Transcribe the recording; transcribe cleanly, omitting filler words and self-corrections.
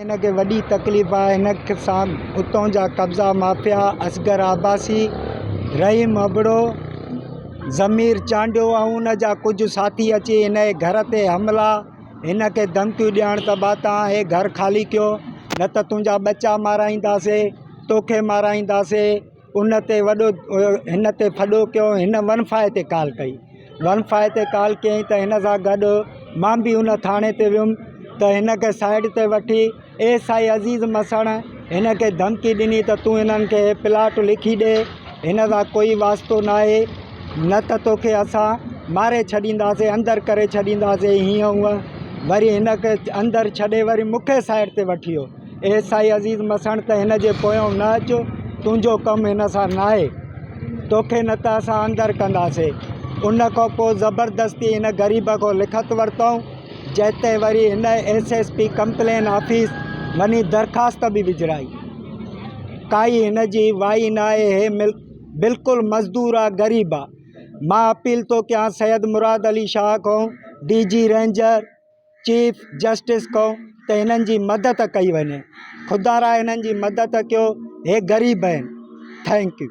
इनके वॾी तकलीफ़ आहे। हिन सां उतों जा कब्ज़ा माफ़िया असगर आबासी, रहीम अबड़ो, ज़मीर चांडियो ऐं उन जा कुझु साथी अची हिन घर ते हमला, हिन खे धमकियूं ॾियण त बा तव्हां हे घर ख़ाली कयो न त तुंहिंजा बच्चा माराईंदासीं, तोखे माराईंदासीं। उन ते वॾो हिन ते फॾो कयो। हिन वनफाए ते कॉल कई, वनफाए ते कॉल कयईं त हिन सां गॾु मां बि उन थाणे ते वियुमि त हिन खे साइड ते वठी एसआई अज़ीज़ मसण हिन खे धमकी ॾिनी त तूं हिननि खे प्लाट लिखी ॾे, हिन सां कोई वास्तो न आहे, न त तोखे असां मारे छॾींदासीं, अंदरि करे छॾींदासीं, हीअं हूअं। वरी हिन खे अंदरि छॾे वरी मूंखे साइड ते वठी वियो एसआई अज़ीज़ मसण त हिन जे पोयों न अचो, तुंहिंजो कमु हिन सां न आहे, तोखे न त असां अंदरि कंदासीं। उन खां पोइ ज़बरदस्ती हिन ग़रीब खां लिखत वरितऊं, जंहिंते वरी हिन एसएसपी कंप्लेन ऑफिस वञी दरख़्वास्त बि विझराई। काई हिन जी वाई न आहे, हे बिल्कुलु मज़दूर आहे, ग़रीब आहे। मां अपील थो कयां सैयद मुराद अली शाह खां, DG रेंजर, चीफ जस्टिस खां त हिननि जी मदद कई वञे। खुदारा हिननि जी मदद कयो, हे ग़रीब आहिनि। Thank U.